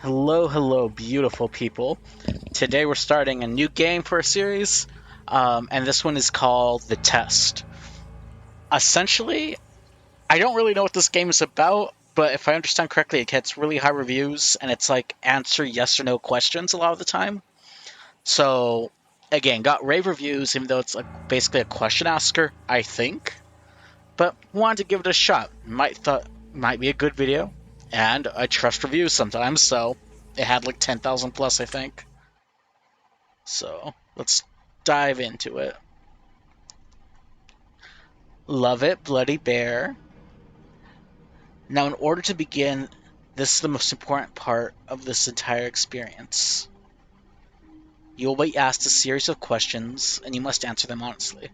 Hello, hello, beautiful people. Today we're starting a new game for a series, and this one is called The Test. Essentially, I don't really know what this game is about, but if I understand correctly, it gets really high reviews, and it's like answer yes or no questions a lot of the time. So, again, got rave reviews, even though it's like basically a question asker, I think. But wanted to give it a shot. Might be a good video, and I trust reviews sometimes, so it had like 10,000 plus, I think. So let's dive into it. Love it, Bloody Bear. Now, in order to begin, this is the most important part of this entire experience. You will be asked a series of questions, and you must answer them honestly.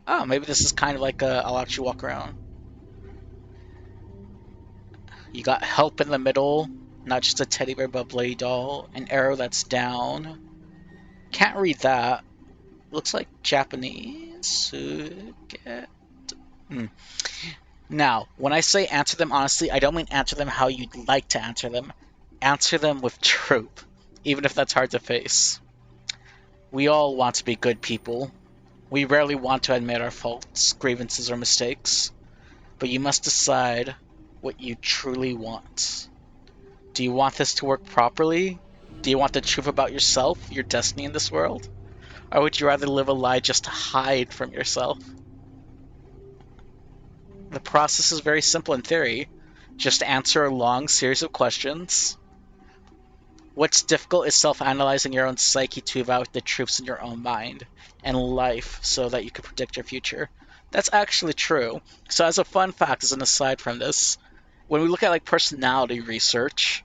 Oh, maybe this is kind of like I'll actually walk around. You got help in the middle, not just a teddy bear but bloody doll, an arrow that's down. Can't read that. Looks like Japanese. Hmm. Now, when I say answer them honestly, I don't mean answer them how you'd like to answer them. Answer them with truth, even if that's hard to face. We all want to be good people. We rarely want to admit our faults, grievances, or mistakes. But you must decide what you truly want. Do you want this to work properly? Do you want the truth about yourself, your destiny in this world? Or would you rather live a lie just to hide from yourself? The process is very simple in theory. Just answer a long series of questions. What's difficult is self-analyzing your own psyche to evaluate the truths in your own mind and life so that you can predict your future. That's actually true. So as a fun fact, as an aside from this, when we look at like personality research,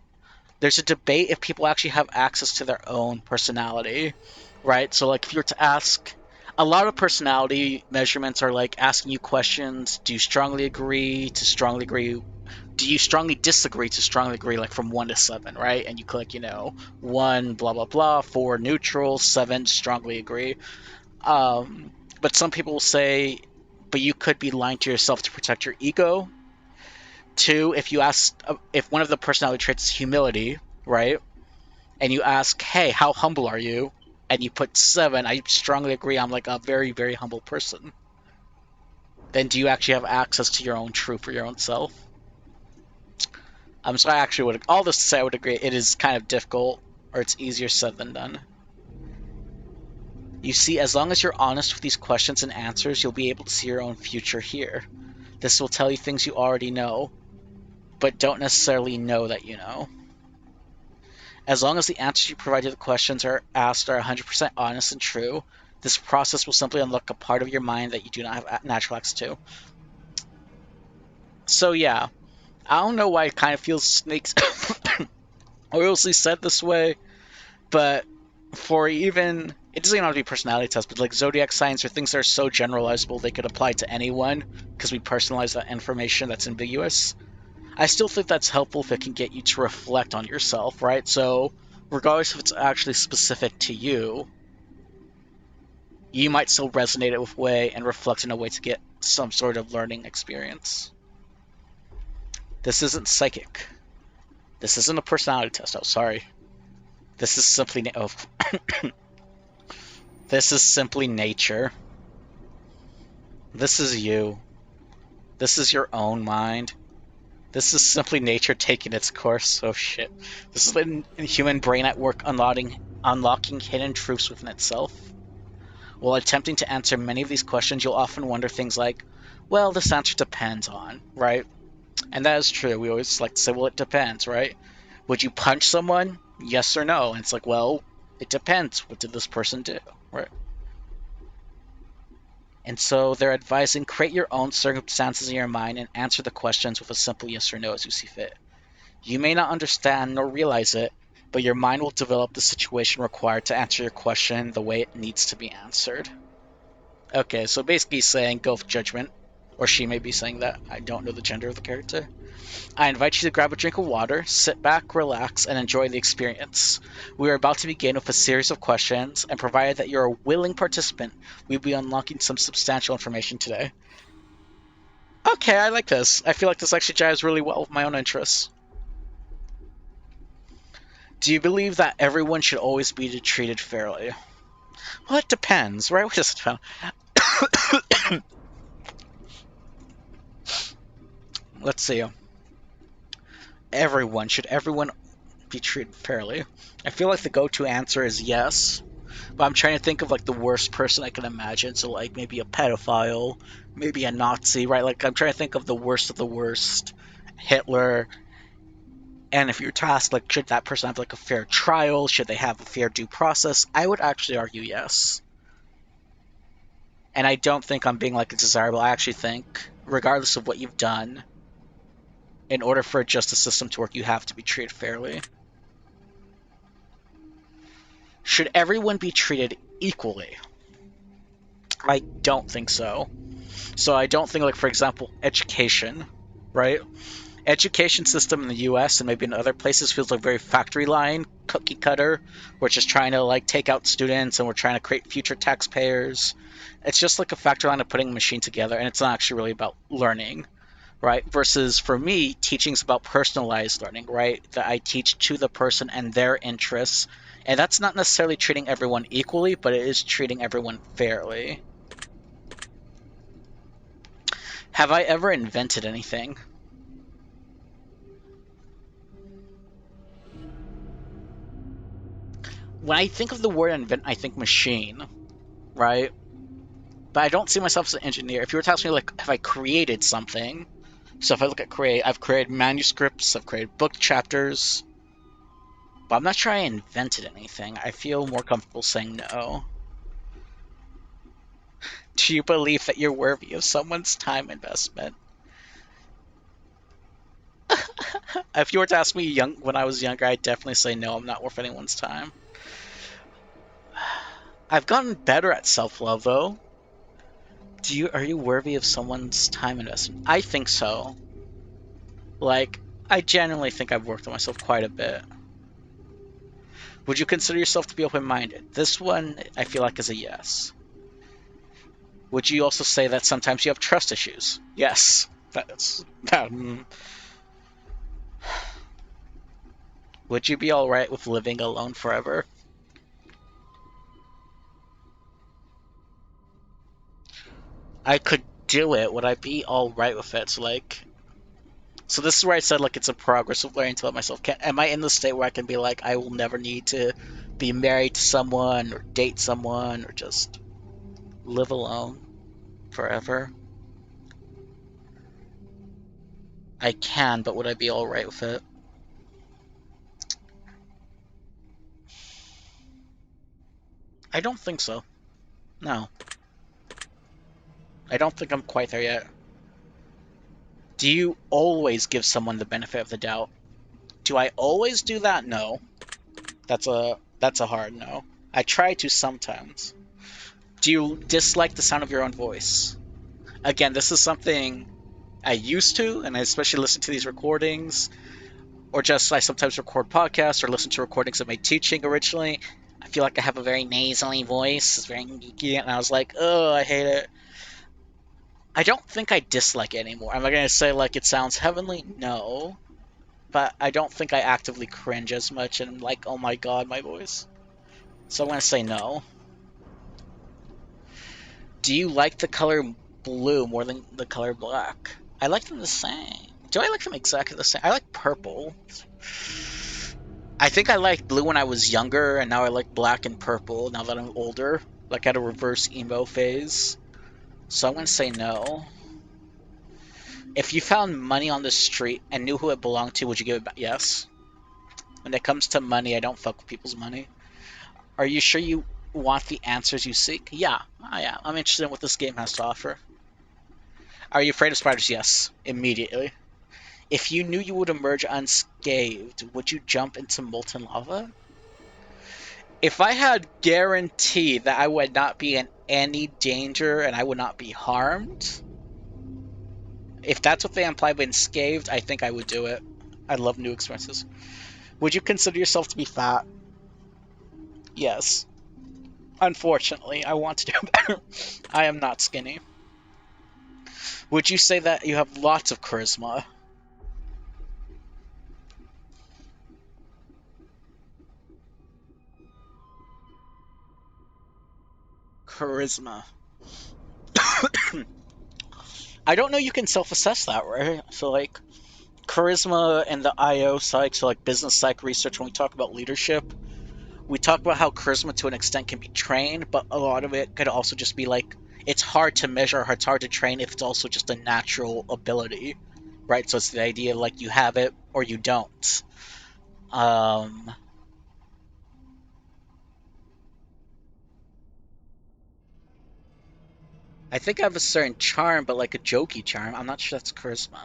there's a debate if people actually have access to their own personality, right? So like if you were to ask, a lot of personality measurements are like asking you questions, do you strongly agree, to strongly agree, do you strongly disagree, to strongly agree, like from 1 to 7, right? And you click, 1 blah blah blah, 4 neutral, 7 strongly agree. But some people will say, but you could be lying to yourself to protect your ego. Two, if one of the personality traits is humility, right? And you ask, hey, how humble are you? And you put 7, I strongly agree I'm like a very, very humble person. Then do you actually have access to your own truth for your own self? So I actually would, all this to say, I would agree it is kind of difficult, or it's easier said than done. You see, as long as you're honest with these questions and answers, you'll be able to see your own future here. This will tell you things you already know, but don't necessarily know that you know. As long as the answers you provide to the questions are asked are 100% honest and true, this process will simply unlock a part of your mind that you do not have natural access to. So yeah, I don't know why it kind of feels snakes obviously said this way, but for even it doesn't even have to be personality tests, but like zodiac signs or things that are so generalizable they could apply to anyone because we personalize that information that's ambiguous. I still think that's helpful if it can get you to reflect on yourself, right? So regardless if it's actually specific to you, you might still resonate it with way and reflect in a way to get some sort of learning experience. This isn't psychic. This isn't a personality test. Oh, sorry. This is simply this is simply nature. This is you. This is your own mind. This is simply nature taking its course. Oh shit. This is a human brain at work unlocking hidden truths within itself. While attempting to answer many of these questions, you'll often wonder things like, well, this answer depends on, right? And that is true. We always like to say, well, it depends, right? Would you punch someone? Yes or no? And it's like, well, it depends. What did this person do? Right? And so they're advising create your own circumstances in your mind and answer the questions with a simple yes or no as you see fit. You may not understand nor realize it, but your mind will develop the situation required to answer your question the way it needs to be answered. Okay, so basically saying go with judgment, or she may be saying that. I don't know the gender of the character. I invite you to grab a drink of water, sit back, relax, and enjoy the experience. We are about to begin with a series of questions, and provided that you're a willing participant, we'll be unlocking some substantial information today. Okay, I like this. I feel like this actually jives really well with my own interests. Do you believe that everyone should always be treated fairly? Well, it depends, right? What does it depend? Let's see. Should everyone be treated fairly? I feel like the go-to answer is yes, but I'm trying to think of like the worst person I can imagine. So like maybe a pedophile, maybe a Nazi, right? Like I'm trying to think of the worst of the worst. Hitler. And if you're tasked, like, should that person have like a fair trial? Should they have a fair due process? I would actually argue yes. And I don't think I'm being like desirable. I actually think, regardless of what you've done, in order for a justice system to work, you have to be treated fairly. Should everyone be treated equally? I don't think so. So I don't think, like, for example, education, right? Education system in the US and maybe in other places feels like very factory line, cookie cutter. We're just trying to like take out students and we're trying to create future taxpayers. It's just like a factory line of putting a machine together, and it's not actually really about learning, right? Versus for me, teaching is about personalized learning, right? That I teach to the person and their interests. And that's not necessarily treating everyone equally, but it is treating everyone fairly. Have I ever invented anything? When I think of the word invent, I think machine, right? But I don't see myself as an engineer. If you were to ask me, like, have I created something? So if I look at create, I've created manuscripts, I've created book chapters, but I'm not sure I invented anything. I feel more comfortable saying no. Do you believe that you're worthy of someone's time investment? If you were to ask me when I was younger, I'd definitely say no, I'm not worth anyone's time. I've gotten better at self-love though. Are you worthy of someone's time investment? I think so. Like, I genuinely think I've worked on myself quite a bit. Would you consider yourself to be open-minded? This one, I feel like, is a yes. Would you also say that sometimes you have trust issues? Yes. That's. Would you be alright with living alone forever? I could do it. Would I be alright with it? So this is where I said, like, it's a progress of learning to let myself. Am I in the state where I can be like, I will never need to be married to someone or date someone or just live alone forever? I can, but would I be alright with it? I don't think so. No. I don't think I'm quite there yet. Do you always give someone the benefit of the doubt? Do I always do that? No. That's a hard no. I try to sometimes. Do you dislike the sound of your own voice? Again, this is something I used to, and I especially listen to these recordings, or just I sometimes record podcasts or listen to recordings of my teaching originally. I feel like I have a very nasally voice. It's very geeky, and I was like, oh, I hate it. I don't think I dislike it anymore. Am I going to say, like, it sounds heavenly? No. But I don't think I actively cringe as much and, like, oh my god, my voice. So I'm going to say no. Do you like the color blue more than the color black? I like them the same. Do I like them exactly the same? I like purple. I think I liked blue when I was younger, and now I like black and purple now that I'm older. Like, at a reverse emo phase. So I'm going to say no. If you found money on the street and knew who it belonged to, would you give it back? Yes. When it comes to money, I don't fuck with people's money. Are you sure you want the answers you seek? Yeah, I am. I'm interested in what this game has to offer. Are you afraid of spiders? Yes, immediately. If you knew you would emerge unscathed, would you jump into molten lava? If I had guarantee that I would not be in any danger and I would not be harmed, if that's what they imply by unscathed, I think I would do it. I love new experiences. Would you consider yourself to be fat? Yes. Unfortunately, I want to do better. I am not skinny. Would you say that you have lots of charisma? Charisma. I don't know you can self-assess that, right? So like charisma and the IO psych, so like business psych research, when we talk about leadership, we talk about how charisma to an extent can be trained, but a lot of it could also just be like it's hard to measure, it's hard to train if it's also just a natural ability, right? So it's the idea of like you have it or you don't. Um, I think I have a certain charm, but like a jokey charm. I'm not sure that's charisma.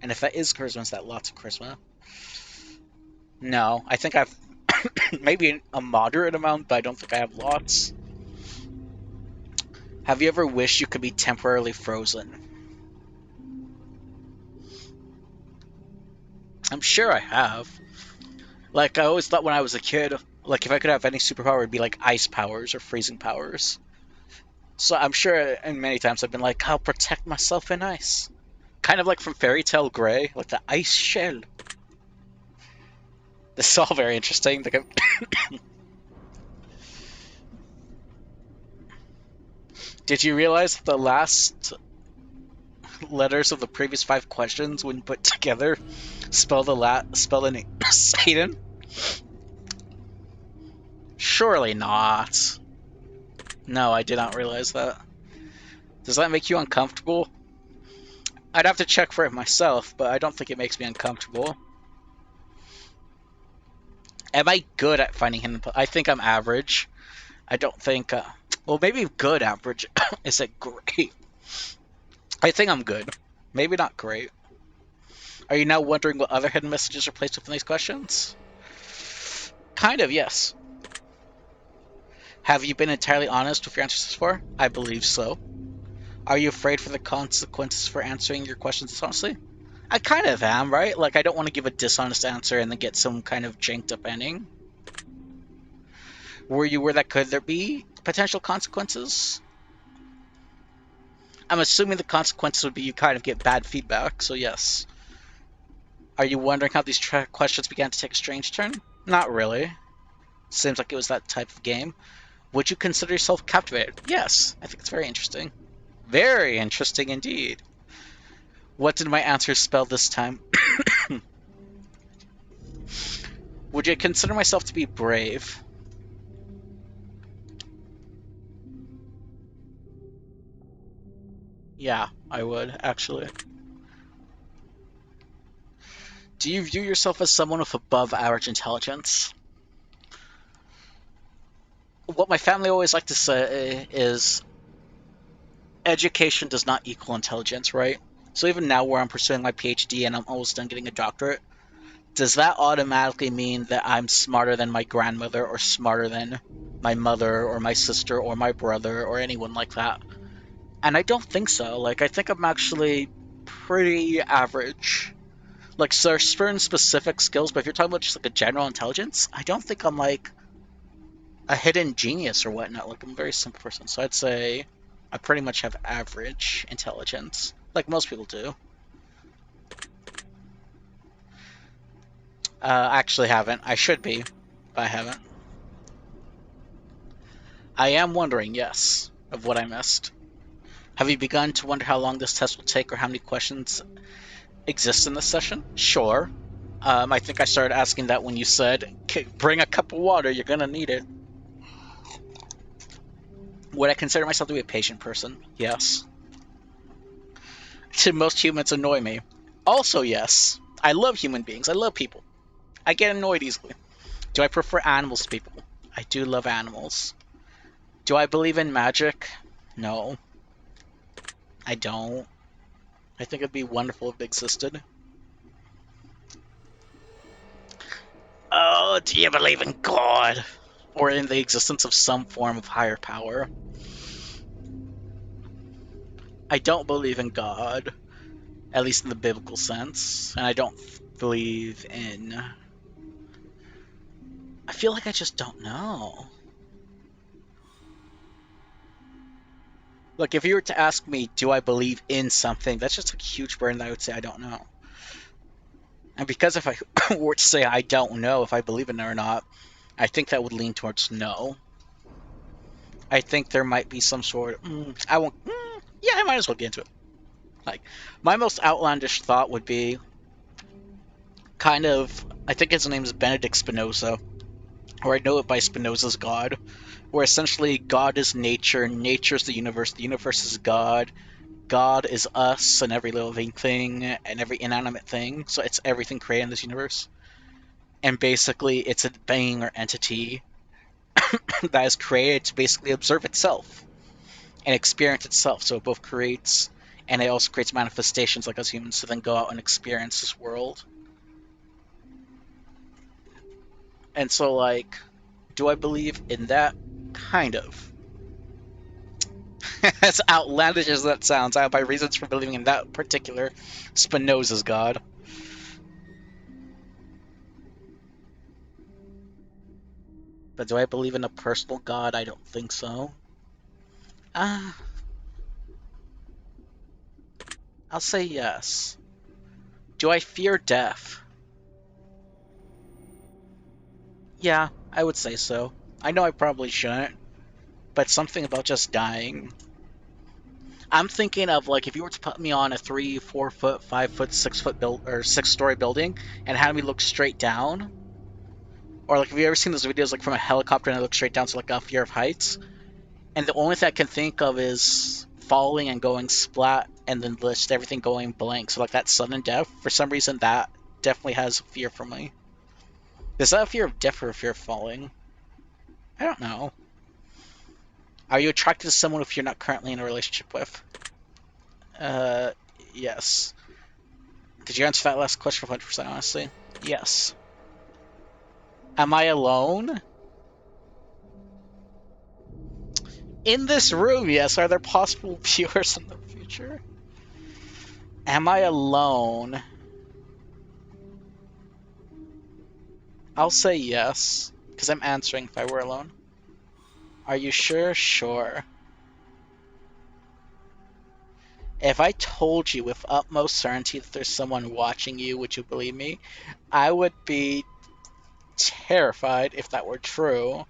And if that is charisma, is that lots of charisma? No, I think I've maybe a moderate amount, but I don't think I have lots. Have you ever wished you could be temporarily frozen? I'm sure I have. Like, I always thought when I was a kid, like, if I could have any superpower, it'd be like ice powers or freezing powers. So I'm sure, and many times I've been like, I'll protect myself in ice. Kind of like from Fairy Tale Grey, like the ice shell. This is all very interesting. Did you realize the last letters of the previous five questions, when put together, spell the name Satan? Surely not. No, I did not realize that. Does that make you uncomfortable? I'd have to check for it myself, but I don't think it makes me uncomfortable. Am I good at finding hidden? I think I'm average. I don't think. Well, maybe good average. Is it great? I think I'm good. Maybe not great. Are you now wondering what other hidden messages are placed within these questions? Kind of, yes. Have you been entirely honest with your answers so far? I believe so. Are you afraid for the consequences for answering your questions dishonestly? I kind of am, right? Like, I don't want to give a dishonest answer and then get some kind of janked up ending. Were you aware that could there be potential consequences? I'm assuming the consequences would be you kind of get bad feedback, so yes. Are you wondering how these questions began to take a strange turn? Not really. Seems like it was that type of game. Would you consider yourself captivated? Yes, I think it's very interesting. Very interesting indeed. What did my answer spell this time? Would you consider myself to be brave? Yeah, I would, actually. Do you view yourself as someone with above average intelligence? What my family always like to say is education does not equal intelligence, right? So even now where I'm pursuing my PhD and I'm almost done getting a doctorate, does that automatically mean that I'm smarter than my grandmother or smarter than my mother or my sister or my brother or anyone like that? And I don't think so. Like, I think I'm actually pretty average. Like, so there's certain specific skills, but if you're talking about just like a general intelligence, I don't think I'm like a hidden genius or whatnot. Like, I'm a very simple person. So I'd say I pretty much have average intelligence, like most people do. I actually haven't. I should be, but I haven't. I am wondering, yes, of what I missed. Have you begun to wonder how long this test will take or how many questions exist in this session? Sure. I think I started asking that when you said, bring a cup of water, you're gonna need it. Would I consider myself to be a patient person? Yes. Did most humans annoy me? Also, yes. I love human beings. I love people. I get annoyed easily. Do I prefer animals to people? I do love animals. Do I believe in magic? No, I don't. I think it'd be wonderful if it existed. Oh, do you believe in God? Or in the existence of some form of higher power? I don't believe in God, at least in the biblical sense, and I don't believe in. I feel like I just don't know. Look, if you were to ask me, do I believe in something, that's just a huge burden that I would say I don't know. And because if I were to say I don't know if I believe in it or not, I think that would lean towards no. I think there might be some sort of. I won't. Yeah, I might as well get into it. Like, my most outlandish thought would be kind of. I think his name is Benedict Spinoza, or I know it by Spinoza's God, where essentially God is nature, nature is the universe is God, God is us and every living thing and every inanimate thing, so it's everything created in this universe. And basically, it's a being or entity that is created to basically observe itself and experience itself. So it both creates and it also creates manifestations like us humans to then go out and experience this world. And so, like, do I believe in that? Kind of. As outlandish as that sounds, I have my reasons for believing in that particular Spinoza's God. But do I believe in a personal God? I don't think so. Uh, I'll say yes. Do I fear death? Yeah, I would say so. I know I probably shouldn't, but something about just dying. I'm thinking of like if you were to put me on a 3, 4 foot, 5 foot, 6 foot build or 6 story building and had me look straight down, or like have you ever seen those videos like from a helicopter and I look straight down to like a fear of heights? And the only thing I can think of is falling and going splat and then just everything going blank. So like that sudden death, for some reason that definitely has fear for me. Is that a fear of death or a fear of falling? I don't know. Are you attracted to someone if you're not currently in a relationship with? Uh, yes. Did you answer that last question 100% honestly? Yes. Am I alone? In this room, yes. Are there possible viewers in the future? Am I alone? I'll say yes, because I'm answering if I were alone. Are you sure? Sure. If I told you with utmost certainty that there's someone watching you, would you believe me? I would be terrified if that were true.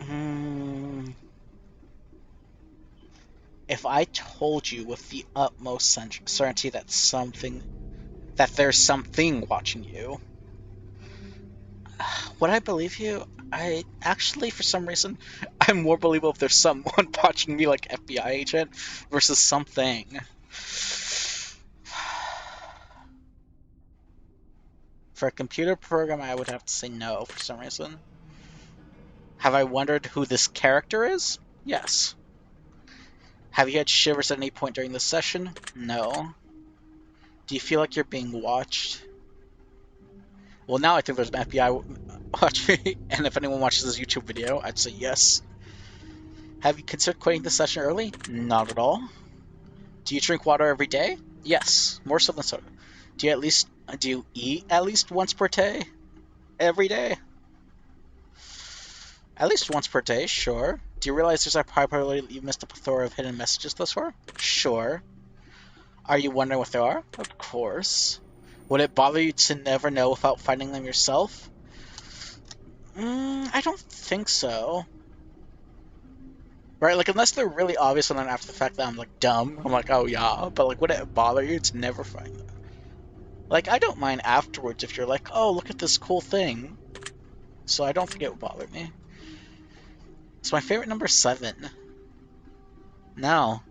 Hmm. If I told you with the utmost certainty that there's something watching you, would I believe you? I actually, for some reason, I'm more believable if there's someone watching me, like FBI agent, versus something. For a computer program, I would have to say no for some reason. Have I wondered who this character is? Yes. Have you had shivers at any point during this session? No. Do you feel like you're being watched? Well, now I think there's an FBI watching me, and if anyone watches this YouTube video, I'd say yes. Have you considered quitting the session early? Not at all. Do you drink water every day? Yes, more so than soda. Do you eat at least once per day? Every day? At least once per day, sure. Do you realize there's a probability that you've missed a plethora of hidden messages thus far? Sure. Are you wondering what they are? Of course. Would it bother you to never know without finding them yourself? I don't think so. Right, like unless they're really obvious and then after the fact that I'm like dumb, I'm like, oh yeah, but like would it bother you to never find them? Like I don't mind afterwards if you're like, oh look at this cool thing. So I don't think it would bother me. It's my favorite number 7. No,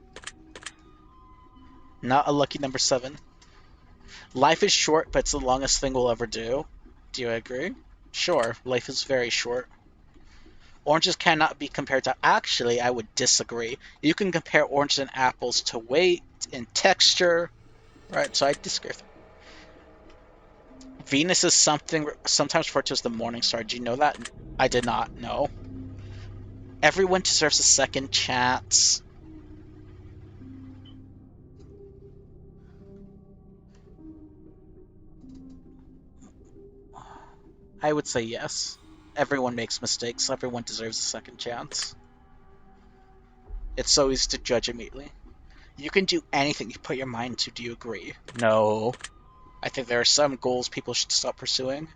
not a lucky number 7. Life is short, but it's the longest thing we'll ever do. Do you agree? Sure, life is very short. Oranges cannot be compared to. Actually, I would disagree. You can compare oranges and apples to weight and texture, right? So I disagree. Venus is something sometimes referred to as the morning star. Do you know that? I did not know. Everyone deserves a second chance. I would say yes. Everyone makes mistakes. Everyone deserves a second chance. It's so easy to judge immediately. You can do anything you put your mind to. Do you agree? No. I think there are some goals people should stop pursuing.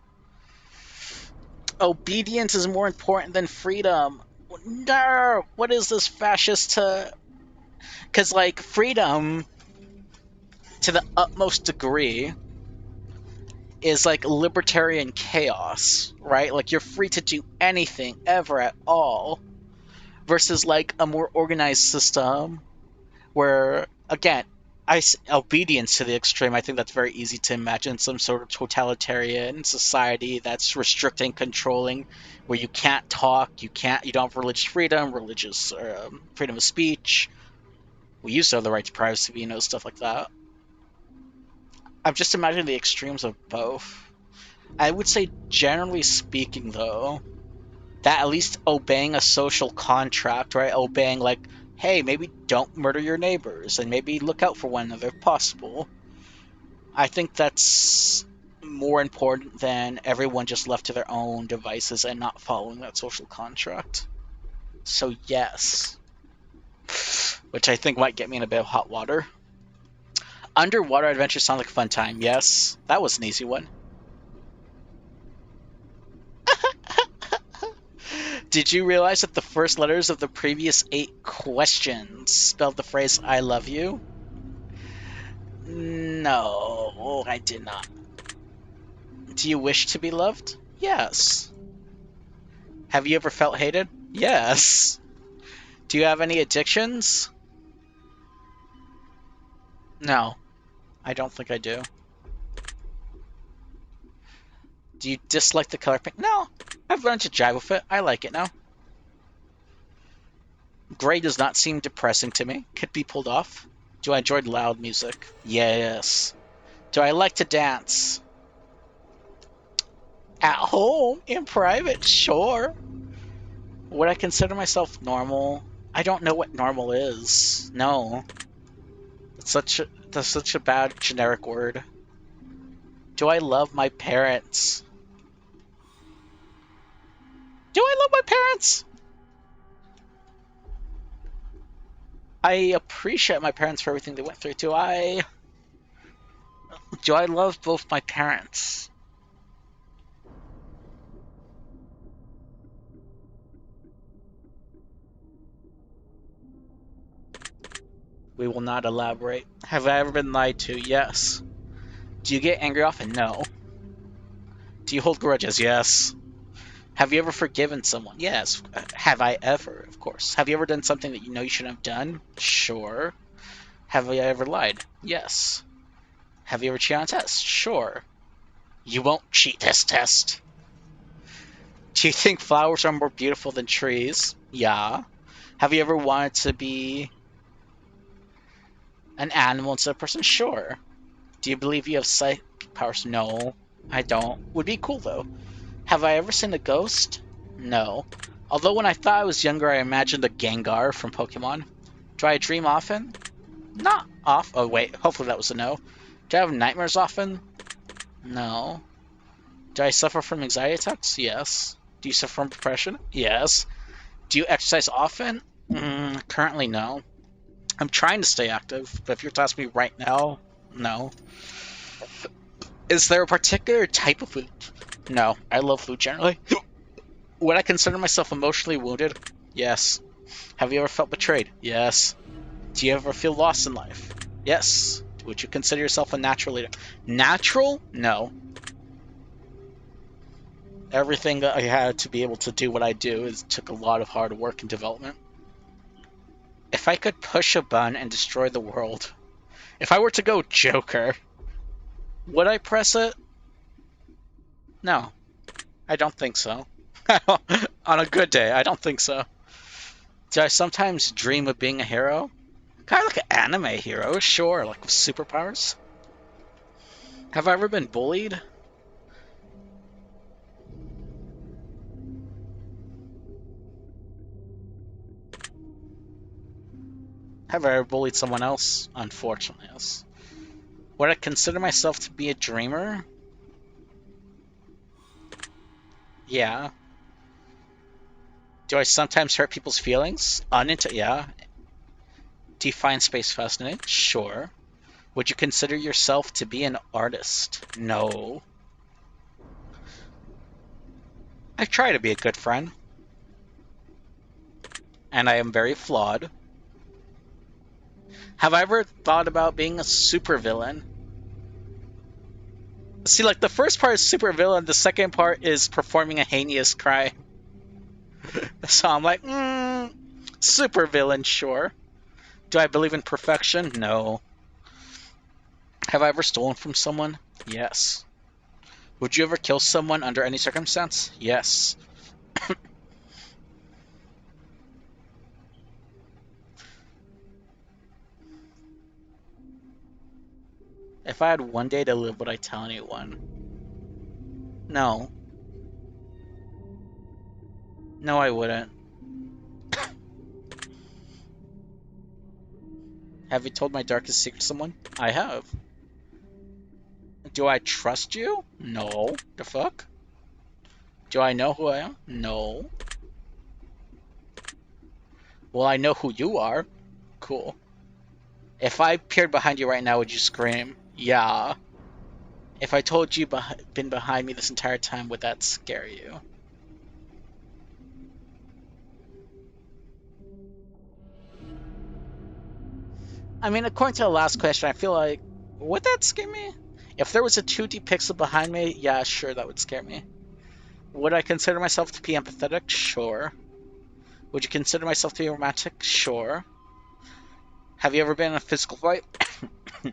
Obedience is more important than freedom. No! What is this fascist to. Because, like, freedom, to the utmost degree, is like libertarian chaos, right? Like, you're free to do anything ever at all, versus, like, a more organized system where, again, obedience to the extreme, I think that's very easy to imagine some sort of totalitarian society that's restricting, controlling, where you can't talk, you don't have religious freedom, religious freedom of speech. We used to have the right to privacy, stuff like that. I'm just imagining the extremes of both. I would say, generally speaking, though, that at least obeying a social contract, right? Obeying, like, hey, maybe don't murder your neighbors and maybe look out for one another if possible. I think that's more important than everyone just left to their own devices and not following that social contract. So, yes. Which I think might get me in a bit of hot water. Underwater adventures sound like a fun time. Yes, that was an easy one. Did you realize that the first letters of the previous 8 questions spelled the phrase I love you? No, I did not. Do you wish to be loved? Yes. Have you ever felt hated? Yes. Do you have any addictions? No, I don't think I do. Do you dislike the color pink? No, I've learned to jive with it. I like it now. Gray does not seem depressing to me. Could be pulled off. Do I enjoy loud music? Yes. Do I like to dance? At home, in private, sure. Would I consider myself normal? I don't know what normal is. No. That's such a bad generic word. Do I love my parents? Do I love my parents? I appreciate my parents for everything they went through. Do I love both my parents? We will not elaborate. Have I ever been lied to? Yes. Do you get angry often? No. Do you hold grudges? Yes. Have you ever forgiven someone? Yes. Have I ever? Of course. Have you ever done something that you know you shouldn't have done? Sure. Have I ever lied? Yes. Have you ever cheated on a test? Sure. You won't cheat this test. Do you think flowers are more beautiful than trees? Yeah. Have you ever wanted to be an animal instead of a person? Sure. Do you believe you have psychic powers? No, I don't. Would be cool though. Have I ever seen a ghost? No. Although when I thought I was younger, I imagined a Gengar from Pokemon. Do I dream often? Not off. Oh wait, hopefully that was a no. Do I have nightmares often? No. Do I suffer from anxiety attacks? Yes. Do you suffer from depression? Yes. Do you exercise often? Currently, no. I'm trying to stay active, but if you're to ask me right now, no. Is there a particular type of food? No, I love food generally. Would I consider myself emotionally wounded? Yes. Have you ever felt betrayed? Yes. Do you ever feel lost in life? Yes. Would you consider yourself a natural leader? Natural? No. Everything that I had to be able to do what I do took a lot of hard work and development. If I could push a button and destroy the world, if I were to go Joker, would I press it? No, I don't think so. On a good day, I don't think so. Do I sometimes dream of being a hero? Kind of like an anime hero, sure, like with superpowers. Have I ever been bullied? Have I ever bullied someone else? Unfortunately, yes. Would I consider myself to be a dreamer? Yeah. Do I sometimes hurt people's feelings? Yeah. Do you find space fascinating? Sure. Would you consider yourself to be an artist? No. I try to be a good friend, and I am very flawed. Have I ever thought about being a supervillain? See, like the first part is supervillain, the second part is performing a heinous crime. So I'm like, supervillain, sure. Do I believe in perfection? No. Have I ever stolen from someone? Yes. Would you ever kill someone under any circumstance? Yes. If I had one day to live, would I tell anyone? No. No, I wouldn't. Have you told my darkest secret to someone? I have. Do I trust you? No. The fuck? Do I know who I am? No. Well, I know who you are. Cool. If I appeared behind you right now, would you scream? Yeah. If I told you been behind me this entire time, would that scare you? I mean, according to the last question, I feel like would that scare me? If there was a 2D pixel behind me, yeah, sure, that would scare me. Would I consider myself to be empathetic? Sure. Would you consider myself to be romantic? Sure. Have you ever been in a physical fight?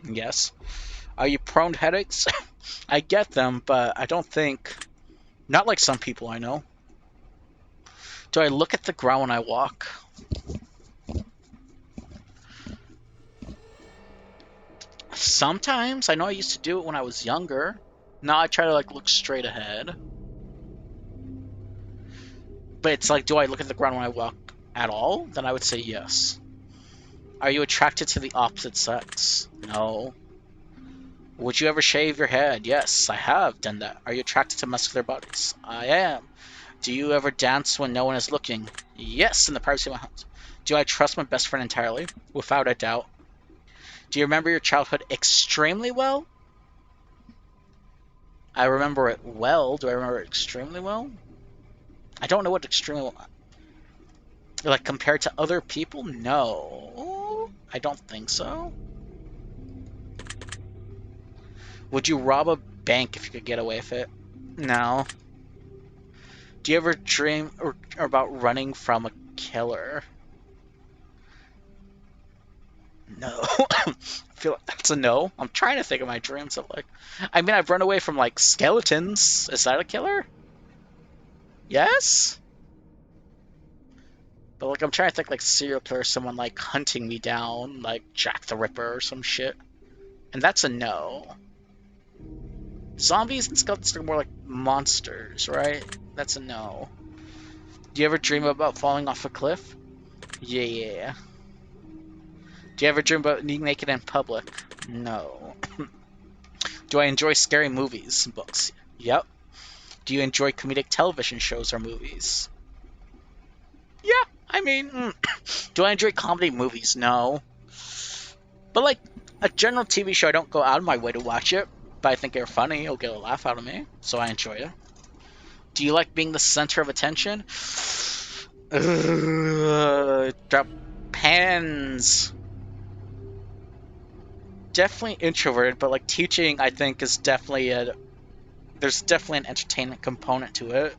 Yes. Are you prone to headaches? I get them, but I don't think. Not like some people I know. Do I look at the ground when I walk? Sometimes. I know I used to do it when I was younger. Now I try to like look straight ahead. But it's like, do I look at the ground when I walk at all? Then I would say yes. Are you attracted to the opposite sex? No. Would you ever shave your head? Yes, I have done that. Are you attracted to muscular bodies? I am. Do you ever dance when no one is looking? Yes, in the privacy of my house. Do I trust my best friend entirely? Without a doubt. Do you remember your childhood extremely well? I remember it well. Do I remember it extremely well? I don't know what extremely well. Like compared to other people? No. I don't think so. Would you rob a bank if you could get away with it? No. Do you ever dream about running from a killer? No. I feel like that's a no. I'm trying to think of my dreams of like. I mean, I've run away from like skeletons. Is that a killer? Yes. But like, I'm trying to think like serial killer, someone like hunting me down, like Jack the Ripper or some shit. And that's a no. Zombies and skeletons are more like monsters, right? That's a no. Do you ever dream about falling off a cliff? Yeah. Do you ever dream about being naked in public? No. Do I enjoy scary movies and books? Yep. Do you enjoy comedic television shows or movies? Yeah, I mean, do I enjoy comedy movies? No. But like a general TV show, I don't go out of my way to watch it, but I think they're funny. It'll get a laugh out of me, so I enjoy it. Do you like being the center of attention? Depends. Definitely introverted, but like teaching, I think is definitely a. There's definitely an entertainment component to it.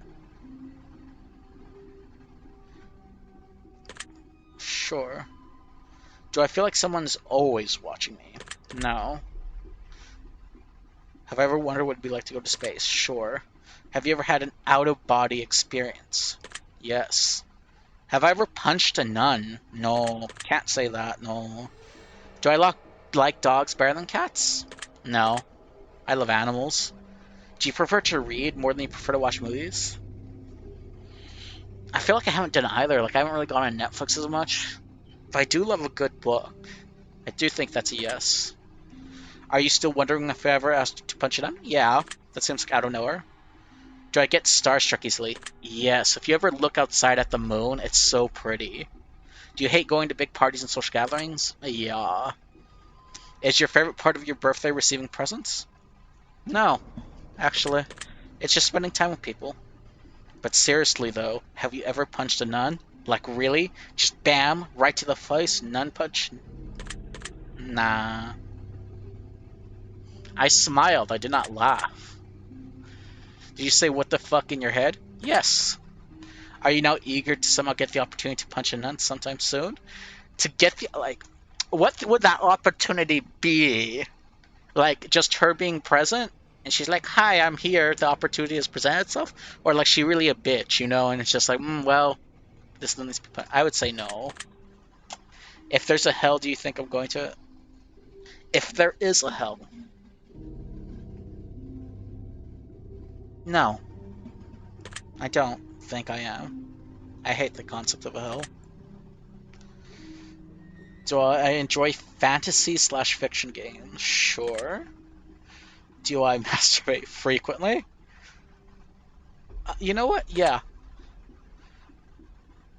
Sure. Do I feel like someone's always watching me? No. Have I ever wondered what it'd be like to go to space? Sure. Have you ever had an out of body experience? Yes. Have I ever punched a nun? No. Can't say that. No. Do I like dogs better than cats? No. I love animals. Do you prefer to read more than you prefer to watch movies? I feel like I haven't done either. Like, I haven't really gone on Netflix as much. But I do love a good book. I do think that's a yes. Are you still wondering if I ever asked you to punch it on? Yeah. That seems like out of nowhere. Do I get starstruck easily? Yes. If you ever look outside at the moon, it's so pretty. Do you hate going to big parties and social gatherings? Yeah. Is your favorite part of your birthday receiving presents? No, actually. It's just spending time with people. But seriously though, have you ever punched a nun? Like really? Just bam, right to the face, nun punch? Nah. I smiled, I did not laugh. Did you say what the fuck in your head? Yes. Are you now eager to somehow get the opportunity to punch a nun sometime soon? To get the, like, what would that opportunity be? Like, just her being present? And she's like, hi, I'm here, the opportunity has presented itself? Or like, she really a bitch, you know, and it's just like, well, this needs to be put. I would say no. If there's a hell, do you think I'm going to it? If there is a hell, no, I don't think I am. I hate the concept of a hell. Do I enjoy fantasy slash fiction games? Sure. Do I masturbate frequently? You know what? Yeah.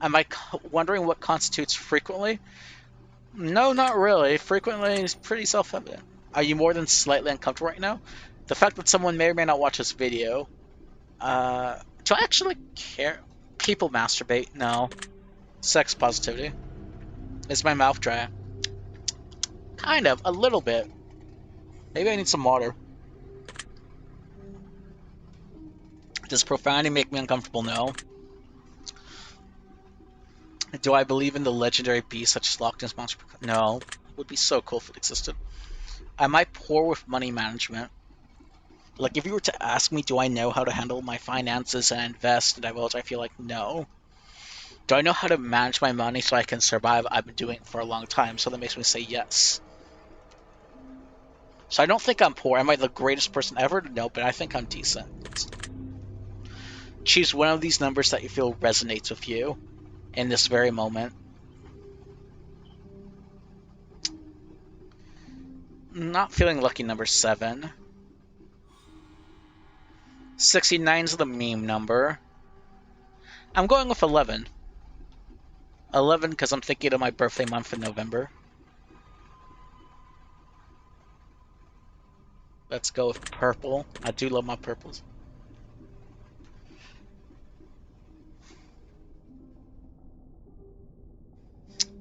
Am I wondering what constitutes frequently? No, not really. Frequently is pretty self-evident. Are you more than slightly uncomfortable right now? The fact that someone may or may not watch this video. Do I actually care? People masturbate? No. Sex positivity. Is my mouth dry? Kind of, a little bit. Maybe I need some water. Does profanity make me uncomfortable? No. Do I believe in the legendary beasts such as Loch Ness Monster? No. It would be so cool if it existed. Am I poor with money management? Like, if you were to ask me, do I know how to handle my finances and invest and divulge, I feel like no. Do I know how to manage my money so I can survive? I've been doing it for a long time, so that makes me say yes. So I don't think I'm poor. Am I the greatest person ever? No, but I think I'm decent. Choose one of these numbers that you feel resonates with you in this very moment. Not feeling lucky number 7. 69 is the meme number. I'm going with 11. 11 because I'm thinking of my birthday month in November. Let's go with purple. I do love my purples.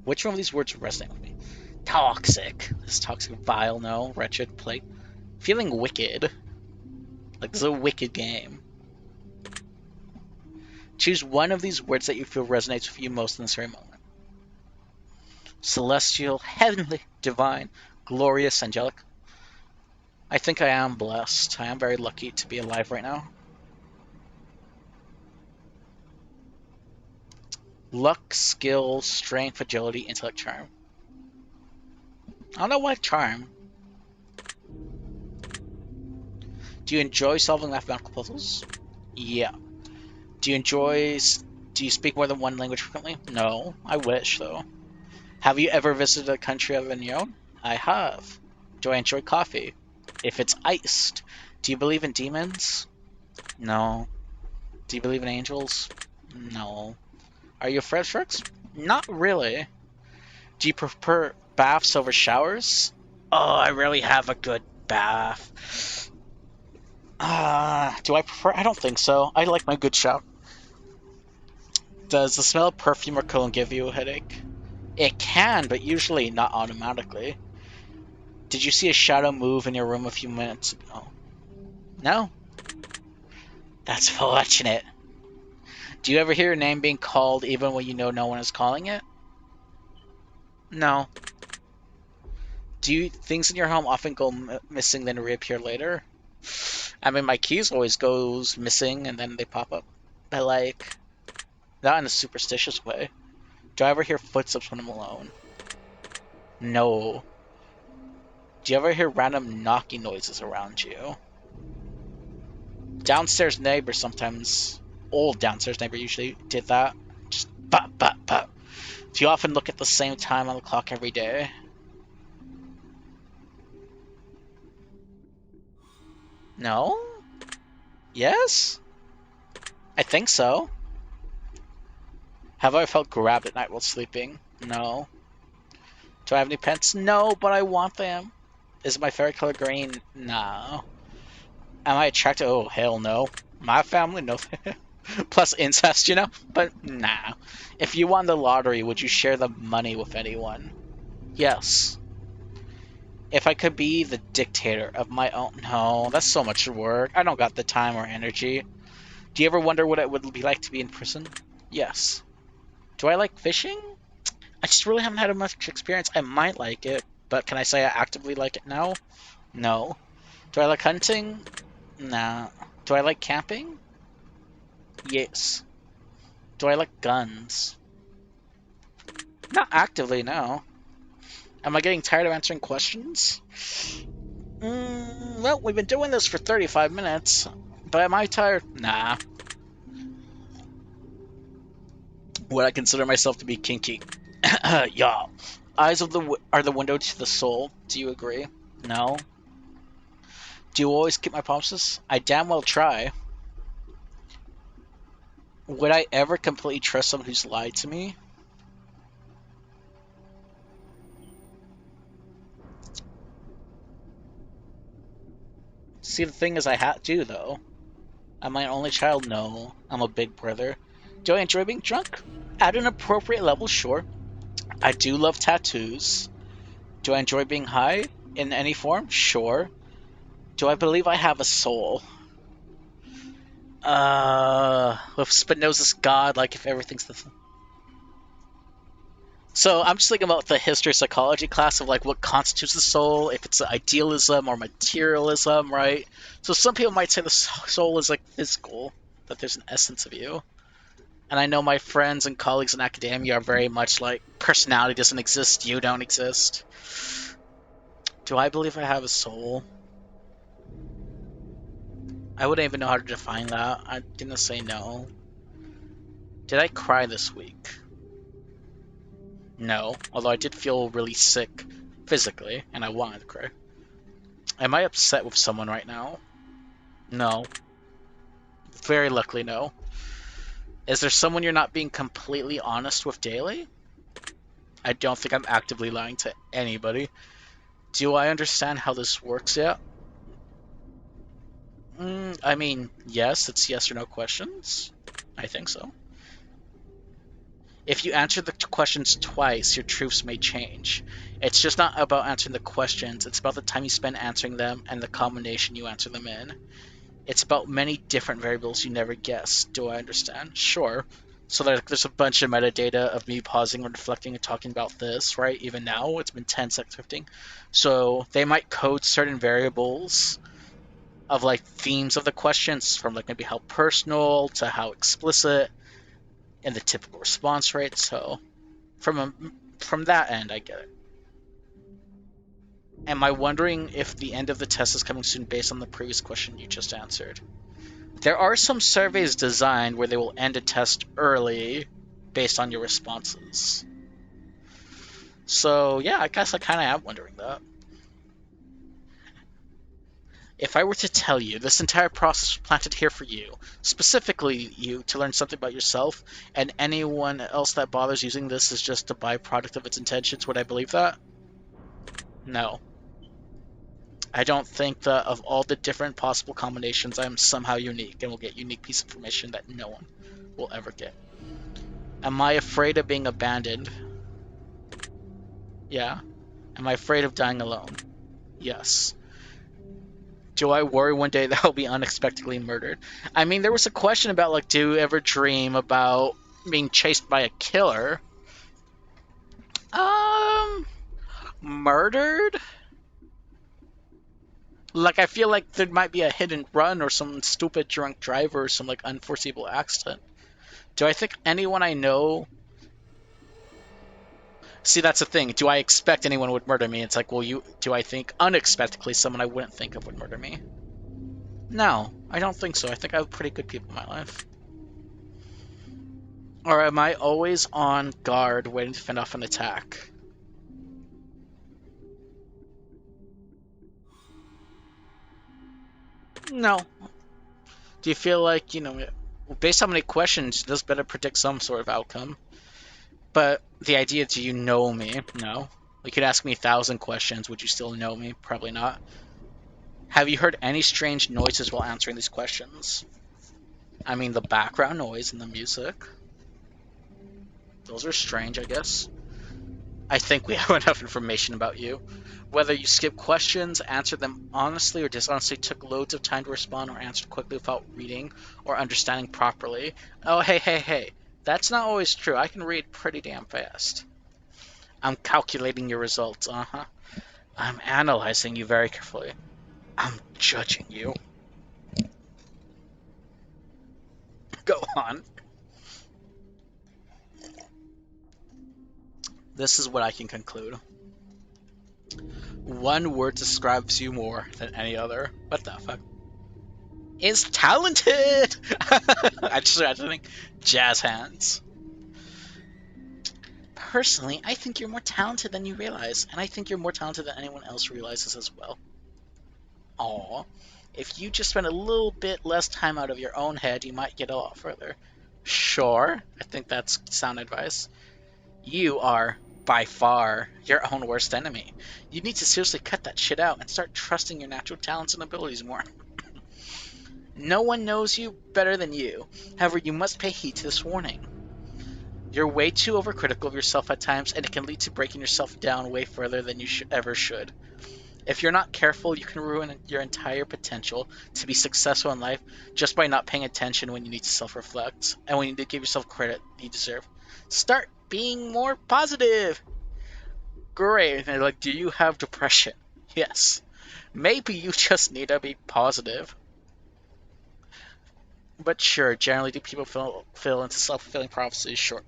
Which one of these words resonate with me? Toxic. This toxic, vile, no. Wretched, plague. Feeling wicked. Like this is a wicked game. Choose one of these words that you feel resonates with you most in this very moment. Celestial, heavenly, divine, glorious, angelic. I think I am blessed. I am very lucky to be alive right now. Luck, skill, strength, agility, intellect, charm. I don't know why charm. Do you enjoy solving mathematical puzzles? Yeah. Do you enjoy... Do you speak more than one language frequently? No. I wish, though. Have you ever visited a country other than your own? I have. Do I enjoy coffee? If it's iced. Do you believe in demons? No. Do you believe in angels? No. Are you afraid of sharks? Not really. Do you prefer baths over showers? Oh, I really have a good bath. Do I prefer? I don't think so. I like my good shower. Does the smell of perfume or cologne give you a headache? It can, but usually not automatically. Did you see a shadow move in your room a few minutes ago? No? That's fortunate. Do you ever hear your name being called even when you know no one is calling it? No. Do you, things in your home often go missing then reappear later? I mean, my keys always goes missing and then they pop up. But like, not in a superstitious way. Do I ever hear footsteps when I'm alone? No. Do you ever hear random knocking noises around you? Downstairs neighbor sometimes, old downstairs neighbor usually did that. Just bop, bop, bop. Do you often look at the same time on the clock every day? No? Yes? I think so. Have I felt grabbed at night while sleeping? No. Do I have any pets? No, but I want them. Is my favorite color green? No. Am I attracted? Oh, hell no. My family? No. Plus incest, you know? But nah. If you won the lottery, would you share the money with anyone? Yes. If I could be the dictator of my own. No, that's so much work. I don't got the time or energy. Do you ever wonder what it would be like to be in prison? Yes. Do I like fishing? I just really haven't had much experience. I might like it, but can I say I actively like it now? No. Do I like hunting? Nah. Do I like camping? Yes. Do I like guns? Not actively, no. Am I getting tired of answering questions? Well, we've been doing this for 35 minutes, but am I tired? Nah. Would I consider myself to be kinky? Yeah. Eyes are the window to the soul. Do you agree? No. Do you always keep my promises? I damn well try. Would I ever completely trust someone who's lied to me? See, the thing is, do though. Am I an only child? No. I'm a big brother. Do I enjoy being drunk? At an appropriate level, sure. I do love tattoos. Do I enjoy being high in any form? Sure. Do I believe I have a soul? With Spinoza's God, like if everything's the. So I'm just thinking about the history psychology class of like what constitutes the soul, if it's idealism or materialism, right? So some people might say the soul is like physical, that there's an essence of you. And I know my friends and colleagues in academia are very much like personality doesn't exist, you don't exist. Do I believe I have a soul? I wouldn't even know how to define that. I'm gonna say no. Did I cry this week? No, although I did feel really sick physically, and I wanted to cry. Am I upset with someone right now? No. Very luckily, no. Is there someone you're not being completely honest with daily? I don't think I'm actively lying to anybody. Do I understand how this works yet? I mean, yes, it's yes or no questions. I think so. If you answer the questions twice, your truths may change. It's just not about answering the questions, it's about the time you spend answering them and the combination you answer them in. It's about many different variables you never guess. Do I understand? Sure. So there's a bunch of metadata of me pausing and reflecting and talking about this, right? Even now, it's been 10 seconds 15. So they might code certain variables of like themes of the questions from like maybe how personal to how explicit and the typical response rate. So from that end, I get it. Am I wondering if the end of the test is coming soon based on the previous question you just answered? There are some surveys designed where they will end a test early based on your responses. So, yeah, I guess I kind of am wondering that. If I were to tell you this entire process was planted here for you, specifically you, to learn something about yourself, and anyone else that bothers using this is just a byproduct of its intentions, would I believe that? No. I don't think that of all the different possible combinations, I am somehow unique and will get unique piece of information that no one will ever get. Am I afraid of being abandoned? Yeah. Am I afraid of dying alone? Yes. Do I worry one day that I'll be unexpectedly murdered? I mean, there was a question about, like, do you ever dream about being chased by a killer? Um, Murdered? Like, I feel like there might be a hit and run or some stupid drunk driver or some, like, unforeseeable accident. Do I think anyone I know. See, that's the thing. Do I expect anyone would murder me? It's like, well, you. Do I think unexpectedly someone I wouldn't think of would murder me? No, I don't think so. I think I have pretty good people in my life. Or am I always on guard waiting to fend off an attack? No. Do you feel like, based on many questions, this better predict some sort of outcome? But the idea, do you know me? No. You could ask me 1,000 questions. Would you still know me? Probably not. Have you heard any strange noises while answering these questions? I mean, the background noise and the music. Those are strange, I guess. I think we have enough information about you. Whether you skip questions, answered them honestly or dishonestly, took loads of time to respond, or answered quickly without reading or understanding properly. Oh, hey, hey, hey. That's not always true. I can read pretty damn fast. I'm calculating your results, uh-huh. I'm analyzing you very carefully. I'm judging you. Go on. This is what I can conclude. One word describes you more than any other. What the fuck? Is talented! I just had to think jazz hands. Personally, I think you're more talented than you realize, and I think you're more talented than anyone else realizes as well. Aw, if you just spend a little bit less time out of your own head, you might get a lot further. Sure, I think that's sound advice. You are, by far, your own worst enemy. You need to seriously cut that shit out and start trusting your natural talents and abilities more. No one knows you better than you. However, you must pay heed to this warning. You're way too overcritical of yourself at times, and it can lead to breaking yourself down way further than you ever should. If you're not careful, you can ruin your entire potential to be successful in life just by not paying attention when you need to self-reflect and when you need to give yourself credit you deserve. Start being more positive. Great. And they're like, do you have depression? Yes. Maybe you just need to be positive. But sure, generally do people fall into self-fulfilling prophecies? Sure.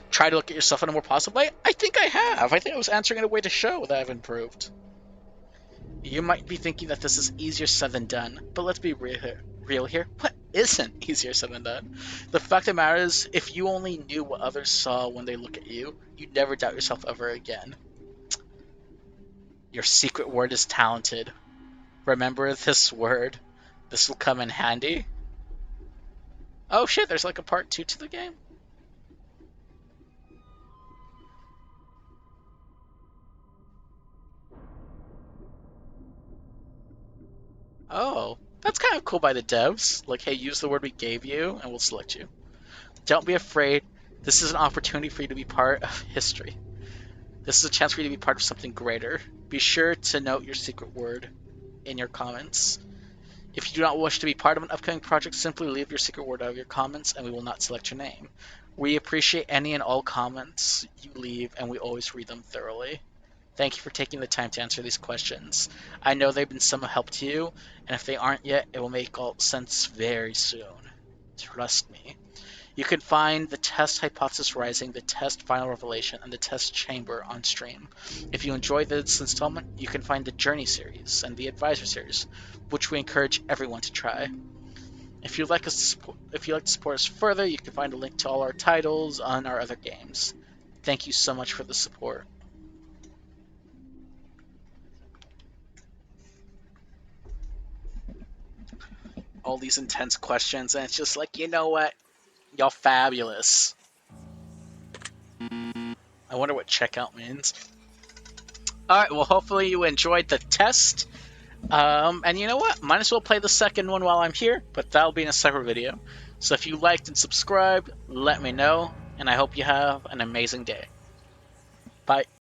Try to look at yourself in a more positive way? I think I have. I think I was answering in a way to show that I've improved. You might be thinking that this is easier said than done, but let's be real here. What isn't easier said than done? The fact of the matter is, if you only knew what others saw when they look at you, you'd never doubt yourself ever again. Your secret word is talented. Remember this word. This will come in handy. Oh shit, there's like a part 2 to the game? Oh, that's kind of cool by the devs. Like, hey, use the word we gave you and we'll select you. Don't be afraid. This is an opportunity for you to be part of history. This is a chance for you to be part of something greater. Be sure to note your secret word in your comments. If you do not wish to be part of an upcoming project, simply leave your secret word out of your comments and we will not select your name. We appreciate any and all comments you leave and we always read them thoroughly. Thank you for taking the time to answer these questions. I know they've been some help to you, and if they aren't yet, it will make all sense very soon. Trust me. You can find the Test Hypothesis Rising, the Test Final Revelation, and the Test Chamber on stream. If you enjoyed this installment, you can find the Journey series and the Advisor series, which we encourage everyone to try. If you'd like to support us further, you can find a link to all our titles on our other games. Thank you so much for the support. All these intense questions, and it's just like, you know what? Y'all fabulous. I wonder what checkout means. Alright, well, hopefully you enjoyed the test. And you know what? Might as well play the second one while I'm here, but that'll be in a separate video. So if you liked and subscribed, let me know, and I hope you have an amazing day.